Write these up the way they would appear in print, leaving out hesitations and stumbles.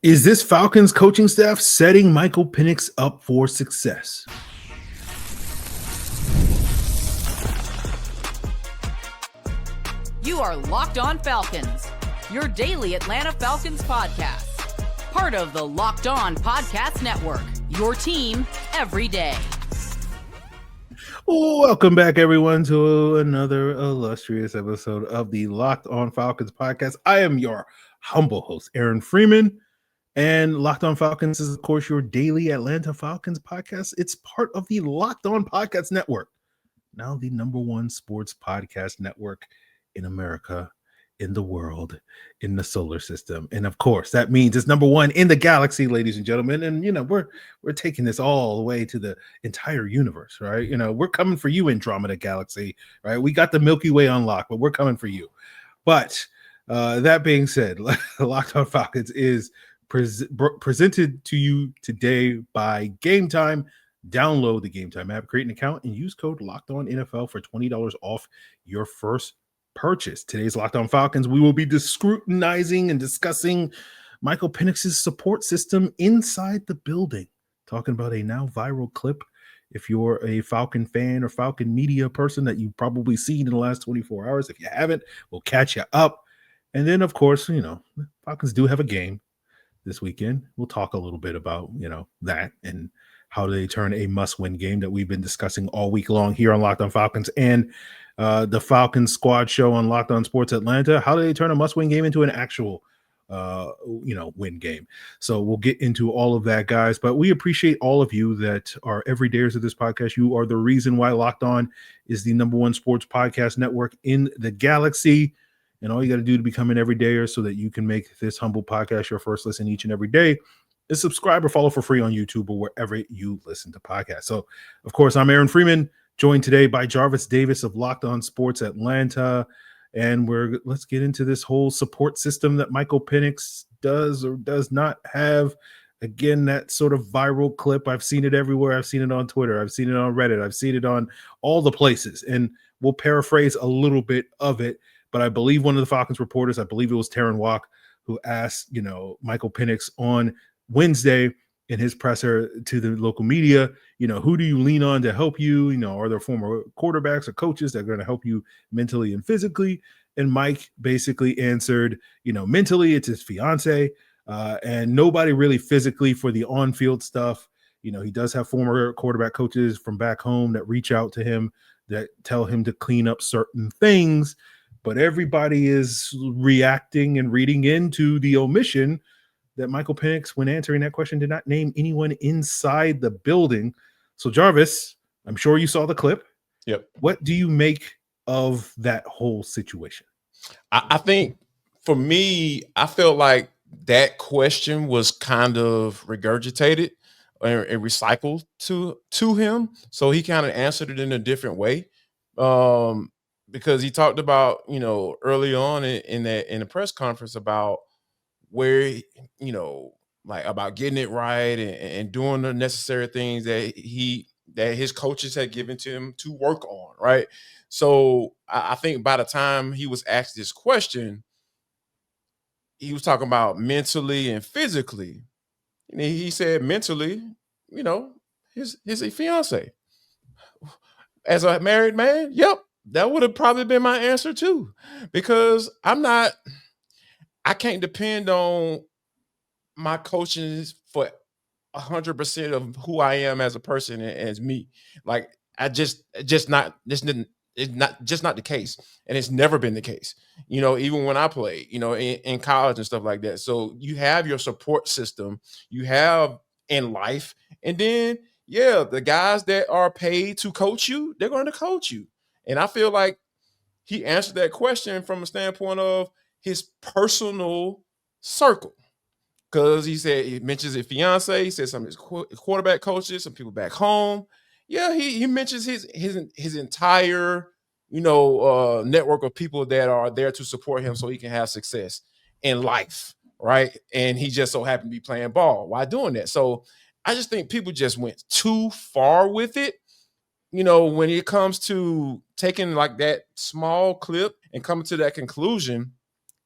Is this Falcons coaching staff setting Michael Penix up for success? You are Locked On Falcons, your daily Atlanta Falcons podcast. Part of the Locked On Podcast Network, your team every day. Welcome back, everyone, to another illustrious episode of the Locked On Falcons podcast. I am your humble host, Aaron Freeman, and Locked On Falcons is, of course, your daily Atlanta Falcons podcast. It's part of the Locked On Podcast Network, now the number one sports podcast network in America, in the world, in the solar system. And of course, that means it's number one in the galaxy, ladies and gentlemen. And, you know, we're taking this all the way to the entire universe, right? You know, we're coming for you, Andromeda Galaxy, right? We got the Milky Way unlocked, but we're coming for you. But that being said, Locked On Falcons is presented to you today by Gametime. Download the Gametime app, create an account, and use code LOCKEDONNFL for $20 off your first purchase. Today's Locked On Falcons, we will be scrutinizing and discussing Michael Penix's support system inside the building, talking about a now viral clip. If you're a Falcon fan or Falcon media person that you've probably seen in the last 24 hours, if you haven't, we'll catch you up. And then, of course, you know, Falcons do have a game this weekend. We'll talk a little bit about, you know, that and how they turn a must-win game that we've been discussing all week long here on Locked On Falcons and the Falcons squad show on Locked On Sports Atlanta. How do they turn a must-win game into an actual, win game? So we'll get into all of that, guys. But we appreciate all of you that are everydayers of this podcast. You are the reason why Locked On is the number one sports podcast network in the galaxy. And all you got to do to become an everydayer so that you can make this humble podcast your first listen each and every day is subscribe or follow for free on YouTube or wherever you listen to podcasts. So, of course, I'm Aaron Freeman, joined today by Jarvis Davis of Locked On Sports Atlanta. And let's get into this whole support system that Michael Penix does or does not have. Again, that sort of viral clip, I've seen it everywhere. I've seen it on Twitter. I've seen it on Reddit. I've seen it on all the places. And we'll paraphrase a little bit of it. But I believe one of the Falcons reporters, I believe it was Taryn Walk, who asked, you know, Michael Penix on Wednesday in his presser to the local media, you know, who do you lean on to help you? You know, are there former quarterbacks or coaches that are going to help you mentally and physically? And Mike basically answered, you know, mentally it's his fiance and nobody really physically for the on-field stuff. You know, he does have former quarterback coaches from back home that reach out to him that tell him to clean up certain things. But everybody is reacting and reading into the omission that Michael Penix, when answering that question, did not name anyone inside the building. So, Jarvis, I'm sure you saw the clip. Yep. What do you make of that whole situation? I think for me, I felt like that question was kind of regurgitated and recycled to him. So he kind of answered it in a different way. Because he talked about, you know, early on in the press conference about where, you know, like about getting it right and doing the necessary things that his coaches had given to him to work on, right? So I think by the time he was asked this question, he was talking about mentally and physically. And he said mentally, you know, his fiance. As a married man, yep. That would have probably been my answer too, because I can't depend on my coaches for 100% of who I am as a person and as me. Like it's not the case. And it's never been the case, you know, even when I played, you know, in college and stuff like that. So you have your support system you have in life. And then, yeah, the guys that are paid to coach you, they're going to coach you. And I feel like he answered that question from a standpoint of his personal circle. Because he mentions his fiance, he said some of his quarterback coaches, some people back home. Yeah, he mentions his entire, you know, network of people that are there to support him so he can have success in life, right? And he just so happened to be playing ball while doing that. So I just think people just went too far with it. You know, when it comes to taking like that small clip and coming to that conclusion,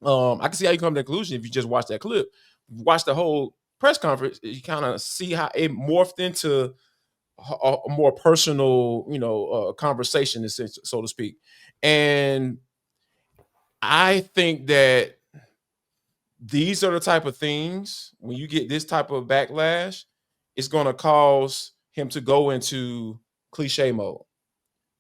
I can see how you come to that conclusion if you just watch that clip. watch the whole press conference, you kind of see how it morphed into a more personal, conversation, so to speak. And I think that these are the type of things, when you get this type of backlash, it's going to cause him to go into cliche mode,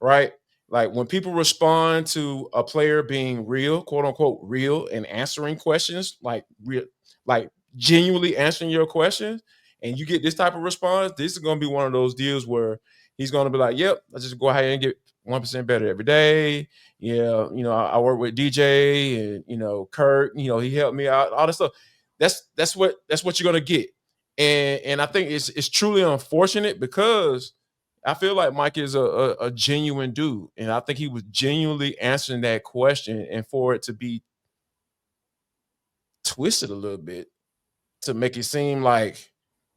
right? Like when people respond to a player being real, quote unquote, real, and answering questions, like real, like genuinely answering your questions, and you get this type of response, this is going to be one of those deals where he's going to be like, yep, let's just go ahead and get 1% better every day. Yeah, I work with DJ and Kurt, he helped me out, all this stuff. That's what you're going to get. And I think it's truly unfortunate, because I feel like Mike is a genuine dude, and I think he was genuinely answering that question, and for it to be twisted a little bit to make it seem like,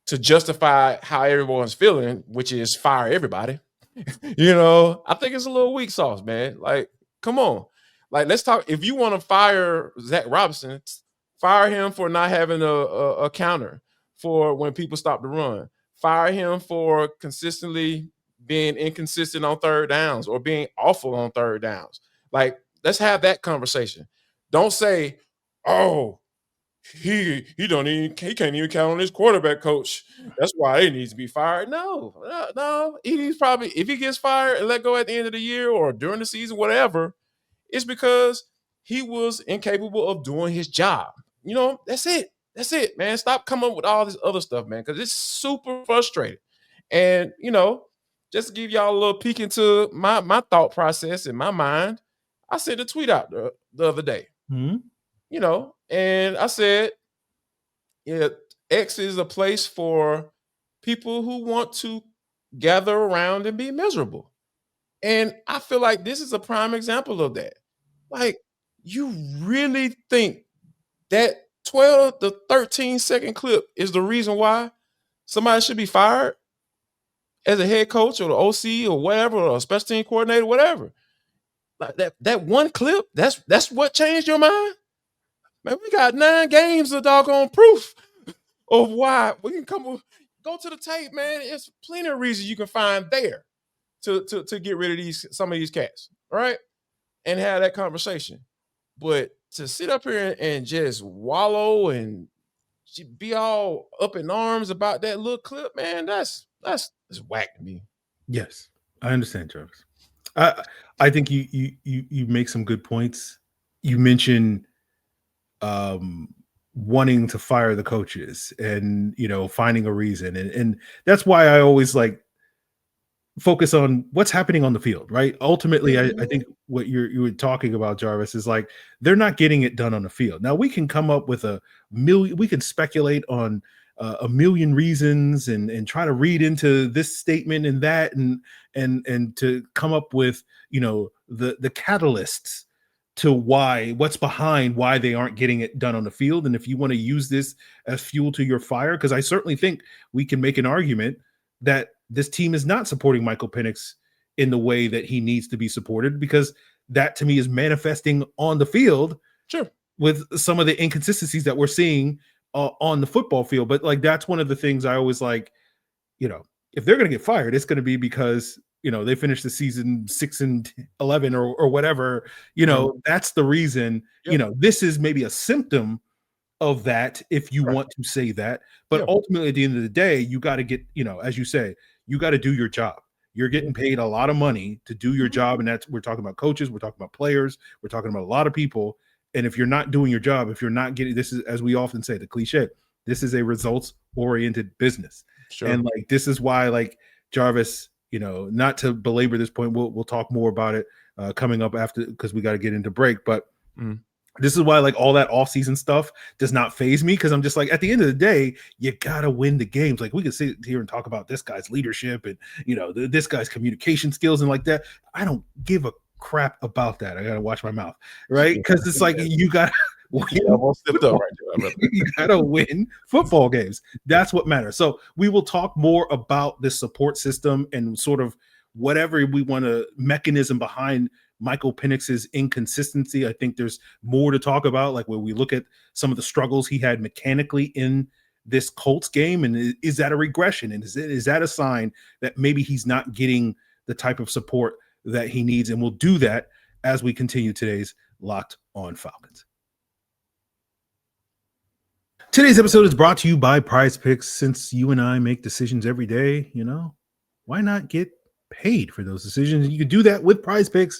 to justify how everyone's feeling, which is fire everybody, I think it's a little weak sauce, man. Like, come on. Like, let's talk. If you want to fire Zach Robinson, fire him for not having a counter for when people stop the run. Fire him for consistently being inconsistent on third downs or being awful on third downs. Like, let's have that conversation. Don't say, oh, he can't even count on his quarterback coach. That's why he needs to be fired. No. He's probably, if he gets fired and let go at the end of the year or during the season, whatever, it's because he was incapable of doing his job. That's it, man. Stop coming up with all this other stuff, man, because it's super frustrating. And just to give y'all a little peek into my thought process in my mind, I sent a tweet out the other day. And I said, yeah, X is a place for people who want to gather around and be miserable. And I feel like this is a prime example of that. Like, you really think that 12 to 13 second clip is the reason why somebody should be fired as a head coach or the OC or whatever, or a special team coordinator, whatever? Like that one clip, that's what changed your mind? Man, we got 9 games of doggone proof of why. We can go to the tape, man. It's plenty of reasons you can find there to get rid of some of these cats, right? And have that conversation. But to sit up here and just wallow and be all up in arms about that little clip, man, that's whack to me. Yes, I understand, Travis. I think you make some good points. You mentioned wanting to fire the coaches and finding a reason, and that's why I always focus on what's happening on the field, right? Ultimately, I think what you were talking about, Jarvis, is like they're not getting it done on the field. Now we can come up with we can speculate on a million reasons and try to read into this statement and that and to come up with the catalysts to what's behind why they aren't getting it done on the field. And if you want to use this as fuel to your fire, because I certainly think we can make an argument that this team is not supporting Michael Penix in the way that he needs to be supported, because that to me is manifesting on the field. Sure. With some of the inconsistencies that we're seeing on the football field. But that's one of the things I always if they're going to get fired, it's going to be because they finished the season 6-11 or whatever. That's the reason. Yep. This is maybe a symptom of that, if you want to say that. But ultimately, at the end of the day, you got to get, as you say, you got to do your job. You're getting paid a lot of money to do your job, and we're talking about coaches, we're talking about players, we're talking about a lot of people. And if you're not doing your job, if you're not getting, this is, as we often say, the cliche, this is a results-oriented business. Sure. And this is why, Jarvis, not to belabor this point, we'll talk more about it coming up after, because we got to get into break. But this is why all that off-season stuff does not faze me, because I'm just at the end of the day, you gotta win the games. We can sit here and talk about this guy's leadership and this guy's communication skills and like that. I don't give a crap about that. I gotta watch my mouth, right? Because it's you gotta win. You gotta win football games. That's what matters. So we will talk more about this support system and sort of whatever we want to mechanism behind Michael Penix's inconsistency. I think there's more to talk about, like when we look at some of the struggles he had mechanically in this Colts game. And is that a regression? And is that a sign that maybe he's not getting the type of support that he needs? And we'll do that as we continue today's Locked On Falcons. Today's episode is brought to you by PrizePicks. Since you and I make decisions every day, why not get paid for those decisions? You can do that with PrizePicks.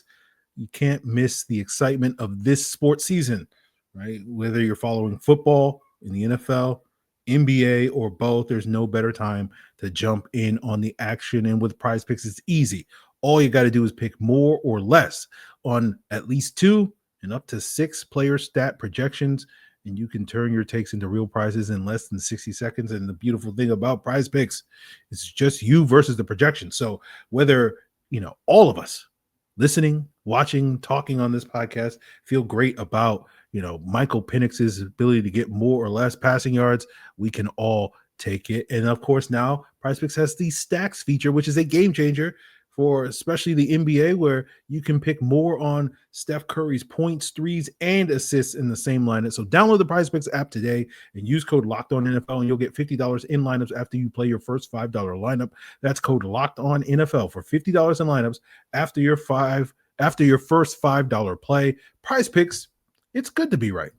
You can't miss the excitement of this sports season, right? Whether you're following football in the NFL, NBA, or both, there's no better time to jump in on the action. And with PrizePicks, it's easy. All you got to do is pick more or less on at least 2 and up to 6 player stat projections, and you can turn your takes into real prizes in less than 60 seconds. And the beautiful thing about PrizePicks is just you versus the projection. So whether, all of us listening, watching, talking on this podcast feel great about, Michael Penix's ability to get more or less passing yards, we can all take it. And of course, now PrizePicks has the stacks feature, which is a game changer for especially the NBA, where you can pick more on Steph Curry's points, threes, and assists in the same lineup. So download the PrizePicks app today and use code LOCKEDONNFL, and you'll get $50 in lineups after you play your first $5 lineup. That's code LOCKEDONNFL for $50 in lineups after your first $5 play. PrizePicks, it's good to be right.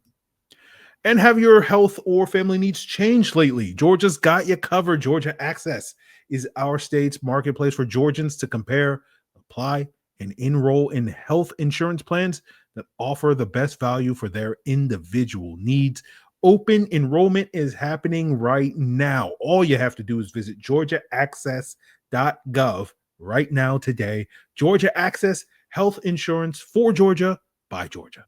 And have your health or family needs changed lately? Georgia's got you covered. Georgia Access is our state's marketplace for Georgians to compare, apply, and enroll in health insurance plans that offer the best value for their individual needs. Open enrollment is happening right now. All you have to do is visit georgiaaccess.gov right now today. Georgia Access, health insurance for Georgia by Georgia.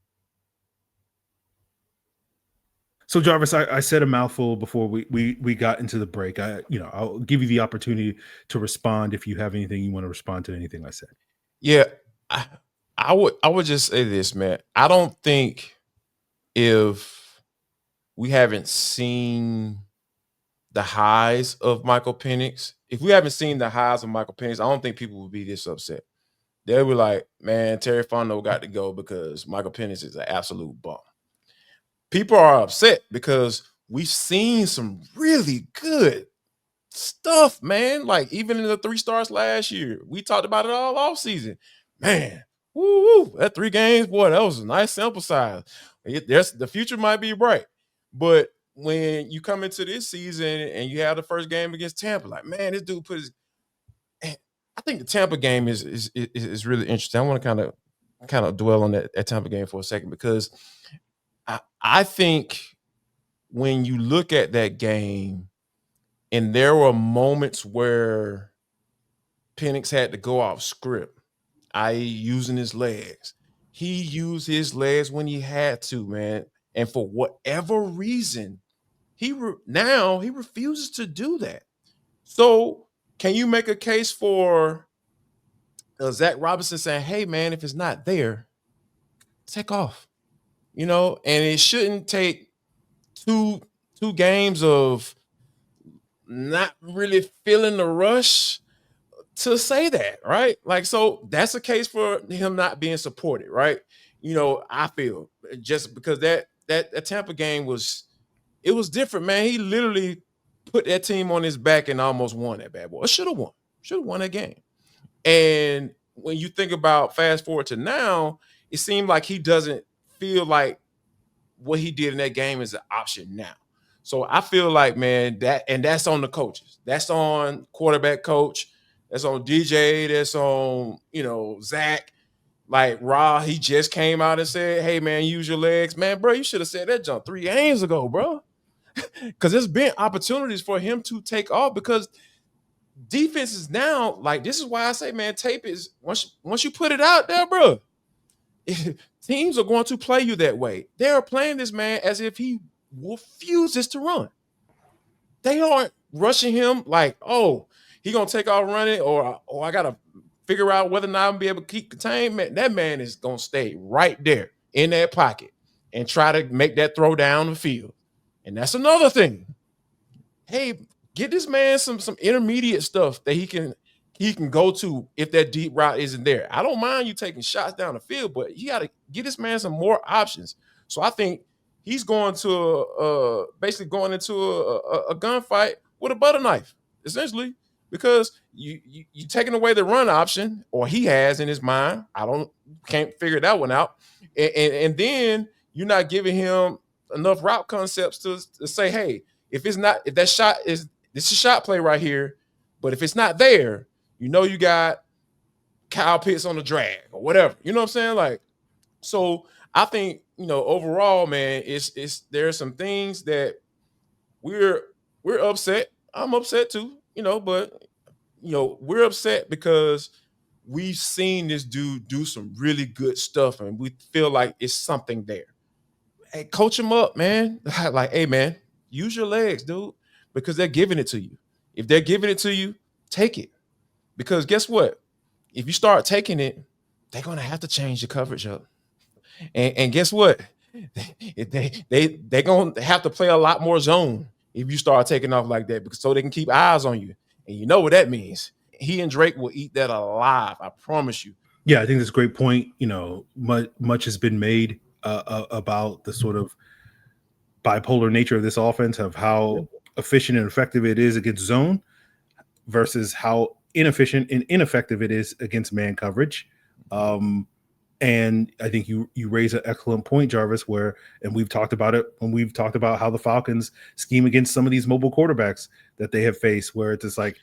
So Jarvis, I said a mouthful before we got into the break. I'll give you the opportunity to respond if you have anything you want to respond to anything I said. Yeah, I would just say this, man. I don't think if we haven't seen the highs of Michael Penix, I don't think people would be this upset. They were like, man, Terry Fontenot got to go because Michael Penix is an absolute bum. People are upset because we've seen some really good stuff, man. Like even in the 3 stars last year, we talked about it all offseason. Man, that 3 games, boy, that was a nice sample size. The future might be bright. But when you come into this season and you have the first game against Tampa, like, man, this dude put his – I think the Tampa game is really interesting. I want to kind of dwell on that Tampa game for a second because – I think when you look at that game, and there were moments where Penix had to go off script, i.e. using his legs. He used his legs when he had to, man. And for whatever reason, he refuses to do that. So can you make a case for Zach Robinson saying, hey, man, if it's not there, take off? And it shouldn't take two games of not really feeling the rush to say that, right? Like, so that's a case for him not being supported, right? I feel just because that Tampa game was different, man. He literally put that team on his back and almost won that bad boy. Should have won that game. And when you think about fast forward to now, it seemed like he doesn't feel like what he did in that game is an option now. So I feel like, man, that's on the coaches. That's on quarterback coach. That's on DJ. That's on, Zach. Like Ra, he just came out and said, hey, man, use your legs. Man, bro, you should have said that jump 3 games ago, bro. Because there's been opportunities for him to take off because defense is now, like, this is why I say, man, tape is, once you put it out there, bro, teams are going to play you that way. They are playing this man as if he refuses to run. They aren't rushing him like, oh, he going to take off running or I got to figure out whether or not I'm going to be able to keep contained. Man, that man is going to stay right there in that pocket and try to make that throw down the field. And that's another thing. Hey, get this man some intermediate stuff that he can he can go to if that deep route isn't there. I don't mind you taking shots down the field, but you got to get this man some more options. So I think he's going to basically going into a gunfight with a butter knife, essentially, because you taking away the run option, or he has in his mind. Can't figure that one out, and then you're not giving him enough route concepts to say, hey, if that shot is this is a shot play right here, but if it's not there, you got Kyle Pitts on the drag or whatever. You know what I'm saying? Like, so I think, overall, man, there are some things that we're upset. I'm upset too, but we're upset because we've seen this dude do some really good stuff and we feel like it's something there. Hey, coach him up, man. Like, hey, man, use your legs, dude, because they're giving it to you. If they're giving it to you, take it. Because guess what? If you start taking it, they're gonna have to change the coverage up. And guess what? They're gonna have to play a lot more zone if you start taking off like that, because so they can keep eyes on you. And you know what that means. He and Drake will eat that alive. I promise you. Yeah, I think that's a great point. Much has been made about the sort of bipolar nature of this offense, of how efficient and effective it is against zone versus how inefficient and ineffective it is against man coverage. And I think you raise an excellent point, Jarvis, and we've talked about it when we've talked about how the Falcons scheme against some of these mobile quarterbacks that they have faced, where it's just like,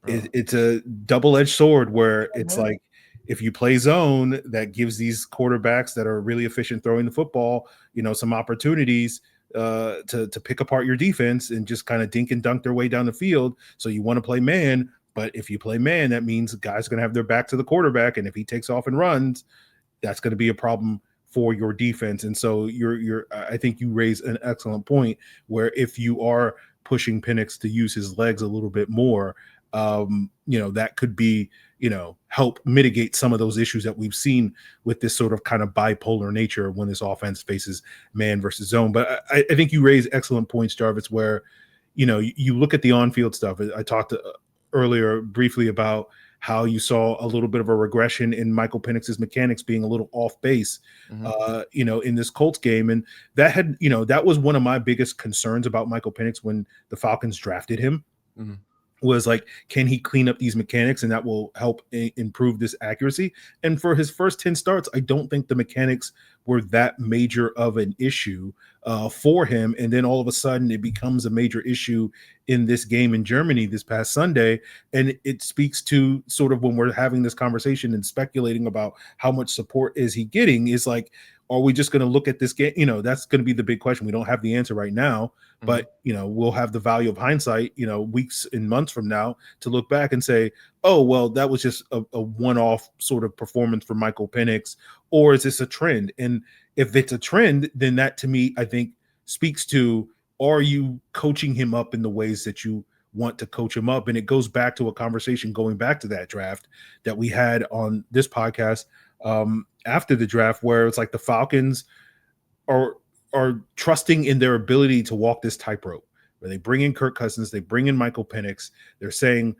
it's a double-edged sword, where it's like, if you play zone, that gives these quarterbacks that are really efficient throwing the football, some opportunities to pick apart your defense and just kind of dink and dunk their way down the field. So you want to play man, but if you play man, that means guys are going to have their back to the quarterback, and if he takes off and runs, that's going to be a problem for your defense. And so I think you raise an excellent point, where if you are pushing Penix to use his legs a little bit more, that could be, help mitigate some of those issues that we've seen with this sort of kind of bipolar nature when this offense faces man versus zone. But I think you raise excellent points, Jarvis, where, you look at the on-field stuff. I talked earlier briefly about how you saw a little bit of a regression in Michael Penix's mechanics being a little off base, in this Colts game. And that was one of my biggest concerns about Michael Penix when the Falcons drafted him. Was like, can he clean up these mechanics, and that will help improve this accuracy? And for his first 10 starts, I don't think the mechanics were that major of an issue for him. And then all of a sudden it becomes a major issue in this game in Germany this past Sunday. And it speaks to sort of when we're having this conversation and speculating about how much support is he getting, is like, are we just going to look at this game? That's going to be the big question. We don't have the answer right now, but, we'll have the value of hindsight, weeks and months from now to look back and say, oh, well, that was just a one-off sort of performance for Michael Penix, or is this a trend? And if it's a trend, then that to me, I think speaks to, are you coaching him up in the ways that you want to coach him up? And it goes back to a conversation going back to that draft that we had on this podcast after the draft, where it's like the Falcons are trusting in their ability to walk this tightrope, where they bring in Kirk Cousins, they bring in Michael Penix. They're saying,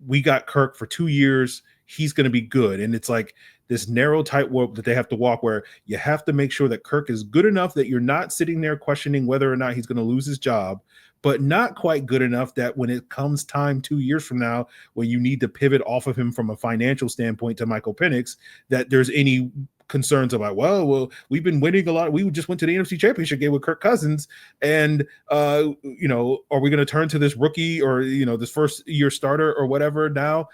we got Kirk for 2 years, he's going to be good. And it's like this narrow tightrope that they have to walk, where you have to make sure that Kirk is good enough that you're not sitting there questioning whether or not he's going to lose his job, but not quite good enough that when it comes time 2 years from now, when you need to pivot off of him from a financial standpoint to Michael Penix, that there's any concerns about, well, we've been winning a lot. We just went to the NFC Championship game with Kirk Cousins, and are we going to turn to this rookie or this first year starter or whatever now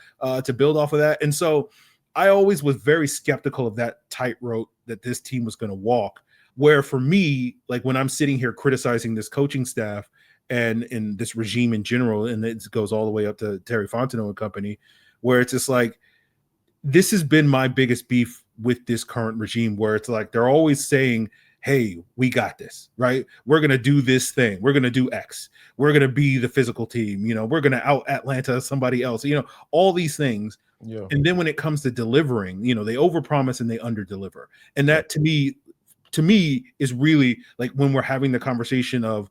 to build off of that? And so I always was very skeptical of that tightrope that this team was going to walk. Where for me, like when I'm sitting here criticizing this coaching staff and in this regime in general, and it goes all the way up to Terry Fontenot and company, where it's just like, this has been my biggest beef with this current regime, where it's like they're always saying, hey, we got this, right? We're going to do this thing. We're going to do X. We're going to be the physical team. We're going to out Atlanta somebody else, all these things. Yeah. And then when it comes to delivering, they overpromise and they underdeliver. And that to me is really like when we're having the conversation of,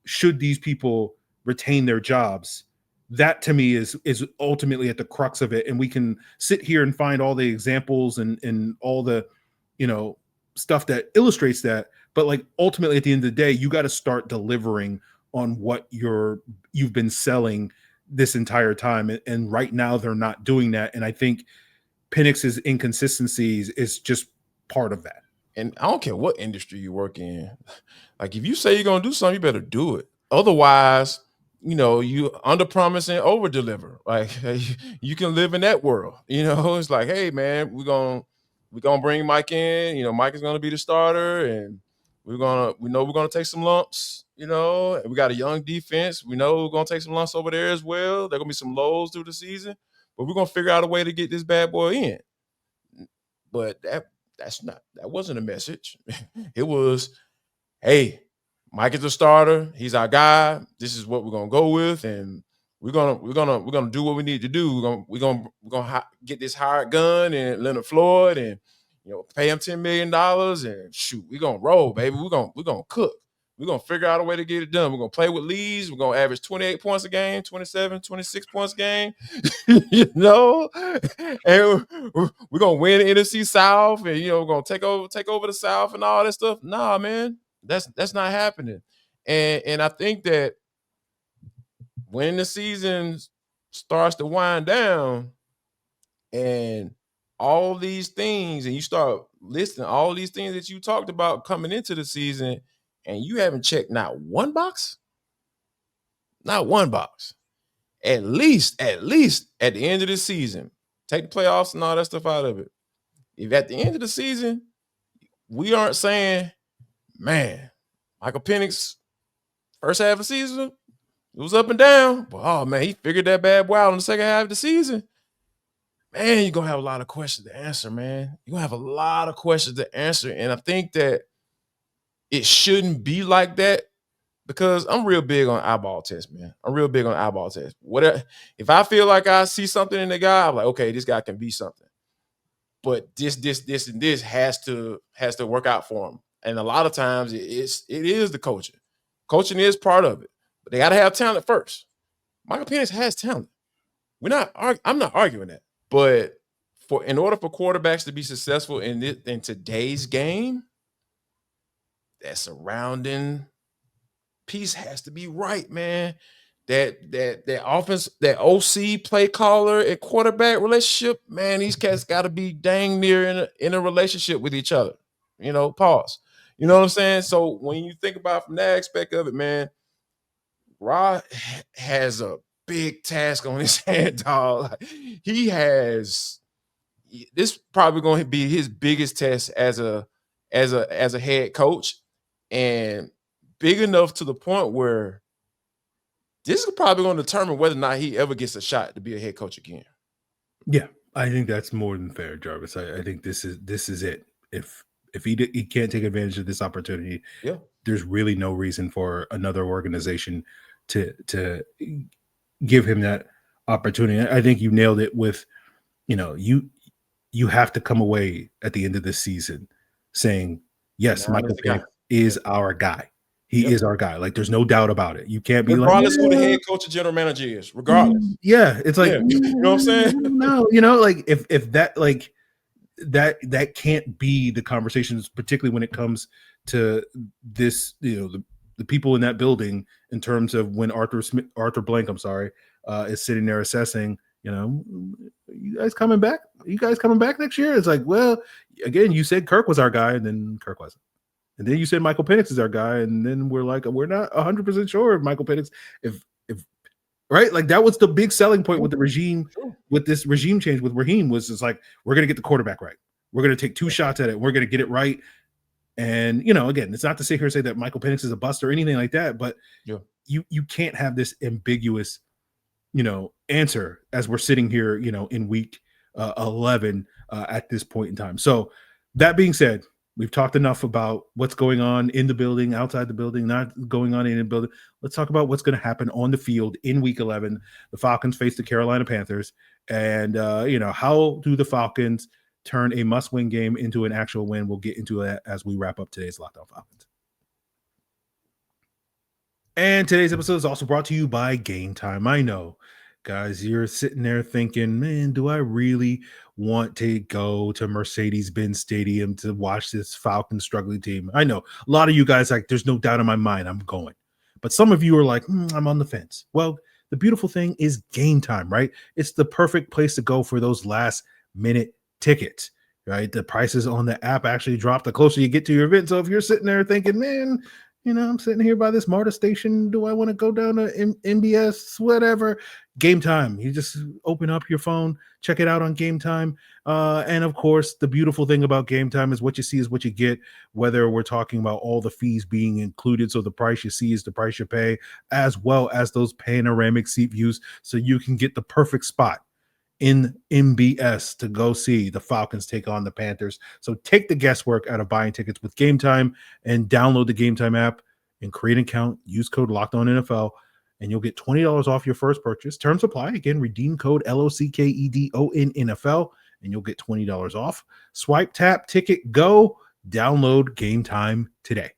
should these people retain their jobs? that to me is ultimately at the crux of it. And we can sit here and find all the examples and all the, stuff that illustrates that. But like ultimately at the end of the day, you got to start delivering on what you've been selling this entire time. And right now they're not doing that. And I think Penix's inconsistencies is just part of that. And I don't care what industry you work in. Like if you say you're going to do something, you better do it. Otherwise, you under promise and over deliver. Like you can live in that world. It's like, hey man, we're gonna bring Mike in. Mike is gonna be the starter, and we know we're gonna take some lumps. And we got a young defense. We know we're gonna take some lumps over there as well. There gonna be some lows through the season, but we're gonna figure out a way to get this bad boy in. But that wasn't a message. It was, hey, Mike is the starter. He's our guy. This is what we're gonna go with, and we're gonna do what we need to do. We're gonna get this hired gun and Leonard Floyd, and pay him $10 million, and shoot, we're gonna roll, baby. We're gonna cook. We're gonna figure out a way to get it done. We're gonna play with leads. We're gonna average 28 points a game, 27, 26 points a game, and we're gonna win the NFC South, and we're gonna take over the South and all that stuff. Nah, man. That's not happening. And I think that when the season starts to wind down and all these things, and you start listing all these things that you talked about coming into the season, and you haven't checked not one box, at least at the end of the season, take the playoffs and all that stuff out of it. If at the end of the season, we aren't saying, man, Michael Penix, first half of the season, it was up and down. But, oh, man, he figured that bad boy out in the second half of the season. Man, you're going to have a lot of questions to answer, man. You're going to have a lot of questions to answer. And I think that it shouldn't be like that because I'm real big on eyeball tests, man. I'm real big on eyeball tests. Whatever, if I feel like I see something in the guy, I'm like, okay, this guy can be something. But this, and this has to work out for him. And a lot of times it is the coaching. Coaching is part of it, but they got to have talent first. Michael Penix has talent. I'm not arguing that, but in order for quarterbacks to be successful in today's game, that surrounding piece has to be right, man. That offense, that OC play caller and quarterback relationship, man, these cats got to be dang near in a relationship with each other. Pause. You know what I'm saying? So when you think about from that aspect of it, man, Rod has a big task on his hand, dog. He has this probably going to be his biggest test as a head coach, and big enough to the point where this is probably going to determine whether or not he ever gets a shot to be a head coach again. Yeah, I think that's more than fair, Jarvis. I think this is it. If he can't take advantage of this opportunity, yeah, there's really no reason for another organization to give him that opportunity. I think you nailed it with, you have to come away at the end of this season saying, yes, Michael Penix is our guy. He is our guy. Like, there's no doubt about it. You can't be regardless who the head coach or general manager is, regardless. Yeah, it's like, you know what I'm saying? No, like if that, like that can't be the conversations, particularly when it comes to this, the people in that building, in terms of when Arthur Blank, is sitting there assessing, you guys coming back? You guys coming back next year? It's like, well, again, you said Kirk was our guy, and then Kirk wasn't. And then you said Michael Penix is our guy, and then we're like, we're not 100% sure if Michael Penix, if right, like that was the big selling point with the regime, with this regime change with Raheem, was just like, we're gonna get the quarterback right. We're gonna take two shots at it. We're gonna get it right. And again, it's not to sit here and say that Michael Penix is a bust or anything like that, but you can't have this ambiguous, answer as we're sitting here, in week 11 at this point in time. So that being said, we've talked enough about what's going on in the building, outside the building, not going on in the building. Let's talk about what's going to happen on the field in week 11. The Falcons face the Carolina Panthers. And, how do the Falcons turn a must-win game into an actual win? We'll get into that as we wrap up today's Locked On Falcons. And today's episode is also brought to you by Gametime. I know Guys, you're sitting there thinking, man, do I really want to go to Mercedes-Benz Stadium to watch this Falcons struggling team? I know a lot of you guys like, there's no doubt in my mind I'm going. But some of you are like, I'm on the fence. Well, the beautiful thing is Gametime, right? It's the perfect place to go for those last minute tickets, right? The prices on the app actually drop the closer you get to your event. So if you're sitting there thinking, man, I'm sitting here by this MARTA station. Do I want to go down to MBS, whatever? Gametime. You just open up your phone, check it out on Gametime. And of course, the beautiful thing about Gametime is what you see is what you get, whether we're talking about all the fees being included. So the price you see is the price you pay, as well as those panoramic seat views. So you can get the perfect spot in MBS to go see the Falcons take on the Panthers. So take the guesswork out of buying tickets with Gametime and download the Gametime app and create an account. Use code Locked On NFL and you'll get $20 off your first purchase. Terms apply. Again, redeem code LOCKEDON NFL and you'll get $20 off. Swipe, tap, ticket, go. Download Gametime today.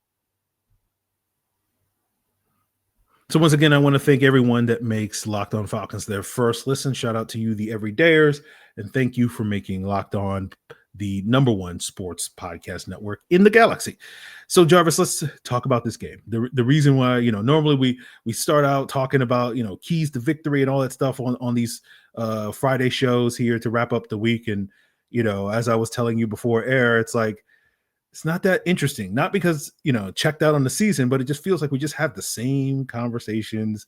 So once again, I want to thank everyone that makes Locked On Falcons their first listen. Shout out to you, the everydayers, and thank you for making Locked On the number one sports podcast network in the galaxy. So Jarvis, let's talk about this game. The reason why, normally we start out talking about, keys to victory and all that stuff on these Friday shows here to wrap up the week. And, as I was telling you before air, it's like, it's not that interesting, not because, checked out on the season, but it just feels like we just have the same conversations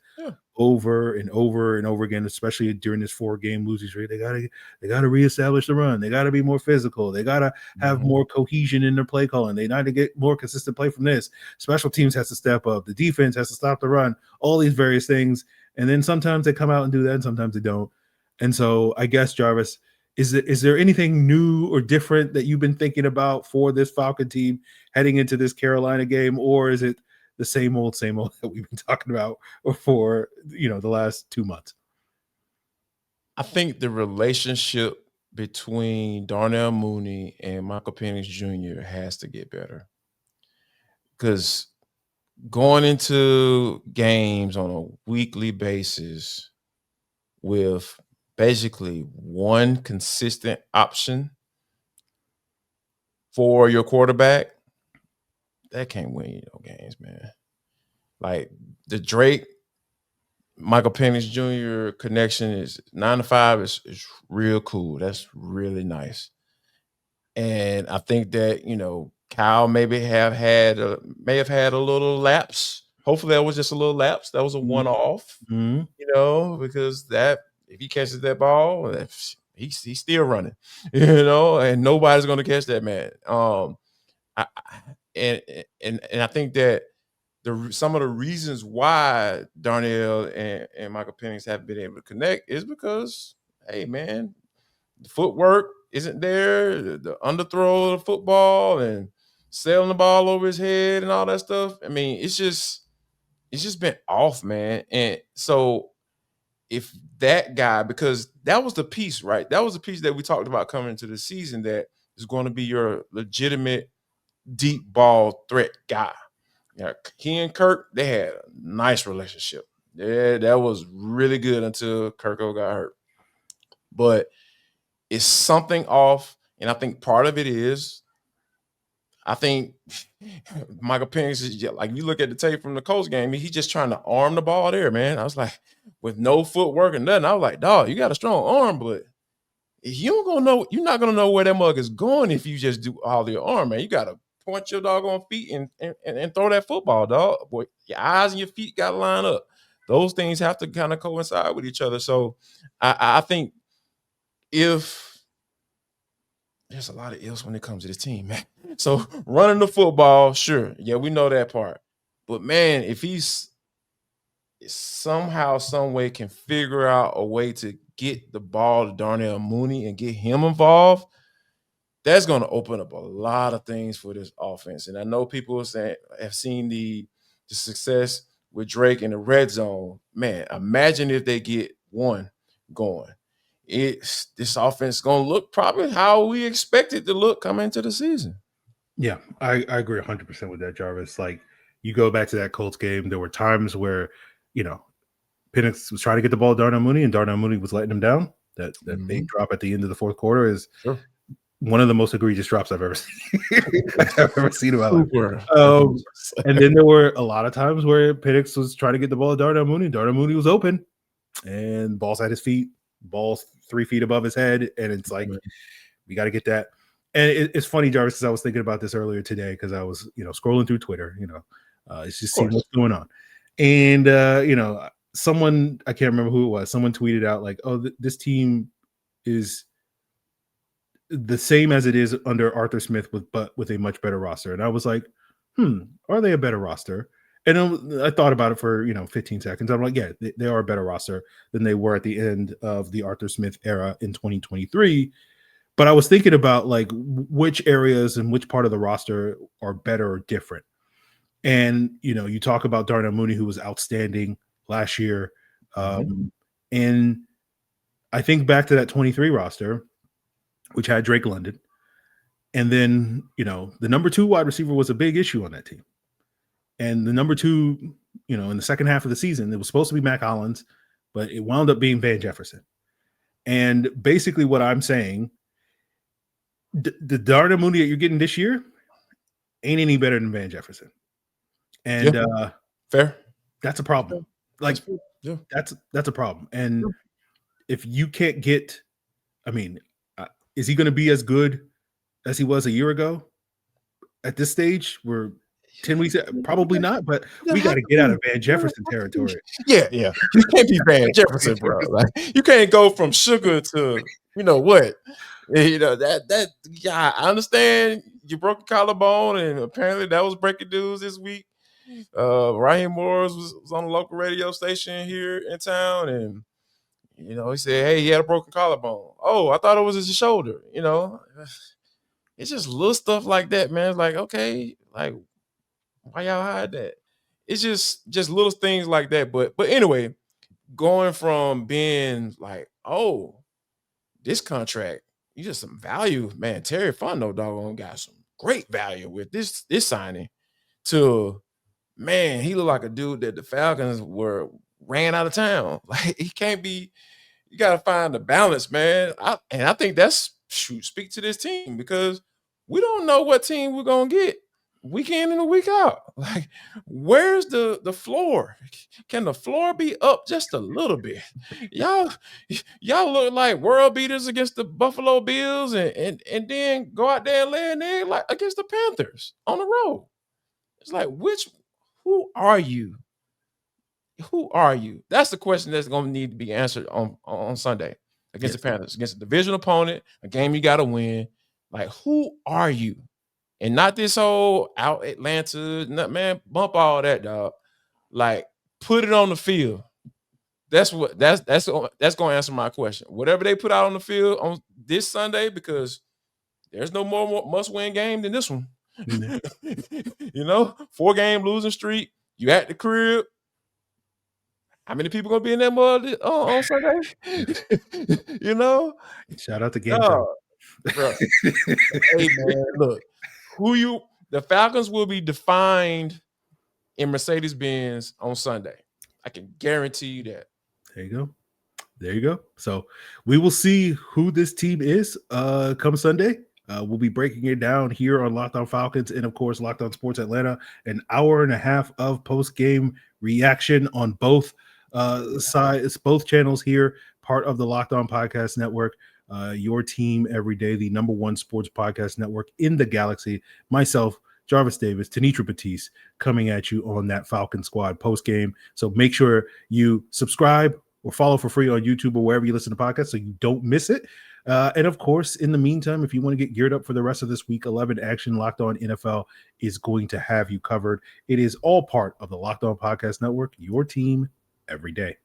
over and over and over again, especially during this 4-game losing streak. They gotta reestablish the run. They gotta be more physical. They gotta have more cohesion in their play calling. They need to get more consistent play from this. Special teams has to step up. The defense has to stop the run, all these various things. And then sometimes they come out and do that and sometimes they don't. And so I guess, Jarvis, is there anything new or different that you've been thinking about for this Falcon team heading into this Carolina game, or is it the same old that we've been talking about for the last 2 months? I think the relationship between Darnell Mooney and Michael Penix Jr. has to get better, because going into games on a weekly basis with basically one consistent option for your quarterback, that can't win you no games, man. Like the Drake, Michael Penix Jr. connection is 9 to 5 is real cool. That's really nice. And I think that, Kyle may have had a little lapse. Hopefully that was just a little lapse. That was a one-off, because if he catches that ball, he's still running, and nobody's going to catch that man. And I think that some of the reasons why Darnell and Michael Penix haven't been able to connect is because, hey man, the footwork isn't there, the underthrow of the football and sailing the ball over his head and all that stuff. I mean, it's just been off, man. And so if that guy, because that was the piece, right? That was the piece that we talked about coming into the season that is going to be your legitimate deep ball threat guy. He and Kirk, they had a nice relationship. Yeah, that was really good until Kirko got hurt. But it's something off, and I think part of it is, I think Michael Penix is like, you look at the tape from the Colts game, he's just trying to arm the ball there, man. I was like, with no footwork and nothing, I was like, dog, you got a strong arm, but you're not gonna know where that mug is going if you just do all your arm, man. You gotta point your doggone feet and throw that football, dog. Boy, your eyes and your feet gotta line up. Those things have to kind of coincide with each other. So I think if there's a lot of ifs when it comes to this team, man. So running the football, sure. Yeah, we know that part. But man, if he's somehow, some way can figure out a way to get the ball to Darnell Mooney and get him involved, that's going to open up a lot of things for this offense. And I know people have seen the success with Drake in the red zone. Man, imagine if they get one going. This offense is going to look probably how we expect it to look coming into the season. Yeah, I agree 100% with that, Jarvis. Like, you go back to that Colts game, there were times where, Penix was trying to get the ball to Darnell Mooney, and Darnell Mooney was letting him down. That big drop at the end of the fourth quarter is one of the most egregious drops I've ever seen. I've ever seen in my life. And then there were a lot of times where Penix was trying to get the ball to Darnell Mooney. Darnell Mooney was open, and ball's at his feet, ball's 3 feet above his head, and it's like, we got to get that. And it's funny, Jarvis, because I was thinking about this earlier today because I was, scrolling through Twitter, it's just seeing what's going on. And, someone, I can't remember who it was, someone tweeted out like, oh, this team is the same as it is under Arthur Smith, but with a much better roster. And I was like, are they a better roster? And I thought about it for 15 seconds. I'm like, yeah, they are a better roster than they were at the end of the Arthur Smith era in 2023. But I was thinking about like which areas and which part of the roster are better or different. And you talk about Darnell Mooney, who was outstanding last year. And I think back to that 23 roster, which had Drake London. And then, the number 2 wide receiver was a big issue on that team. And the number 2, in the second half of the season, it was supposed to be Mac Hollins, but it wound up being Van Jefferson. And basically what I'm saying, the Darnell Mooney that you're getting this year ain't any better than Van Jefferson. And fair. That's a problem. Like that's a problem. And if you can't get, is he going to be as good as he was a year ago at this stage? We're 10 weeks, probably not, but we got to get out of Van Jefferson territory. Yeah. You can't be Van Jefferson, bro. Like, you can't go from sugar to, what? I understand you broke a collarbone, and apparently that was breaking news this week. Raheem Morris was on a local radio station here in town, and he said, hey, he had a broken collarbone. Oh, I thought it was his shoulder. It's just little stuff like that, man. It's like, okay, like, why y'all hide that? It's just little things like that. But anyway, going from being like, oh, this contract, you just some value, man. Terry Fontenot doggone got some great value with this signing, to, man, he looked like a dude that the Falcons ran out of town. Like, he can't be. You got to find the balance, man. I think that's speak to this team, because we don't know what team we're gonna get week in and a week out. Like, where's the floor? Can the floor be up just a little bit? Y'all look like world beaters against the Buffalo Bills, and then go out there and lay an egg like against the Panthers on the road. It's like, who are you? Who are you? That's the question that's going to need to be answered on Sunday against the Panthers, against a division opponent, a game you got to win. Like, who are you? And not this whole out Atlanta, man, bump all that, dog. Like, put it on the field. That's going to answer my question. Whatever they put out on the field on this Sunday, because there's no more must-win game than this one. 4-game losing streak. You at the crib. How many people gonna be in that mud on Sunday? Shout out to Gametime. Bro. Hey, man, look, the Falcons will be defined in Mercedes-Benz on Sunday. I can guarantee you that. There you go. So we will see who this team is come Sunday. We'll be breaking it down here on Locked On Falcons and, of course, Locked On Sports Atlanta. An hour and a half of post-game reaction on both sides, both channels here, part of the Locked On Podcast Network. Your team every day, the number 1 sports podcast network in the galaxy. Myself, Jarvis Davis, Tanitra Batiste, coming at you on that Falcon Squad post-game. So make sure you subscribe or follow for free on YouTube or wherever you listen to podcasts so you don't miss it. And of course, in the meantime, if you want to get geared up for the rest of this week 11 action, Locked On NFL is going to have you covered. It is all part of the Locked On Podcast Network, your team every day.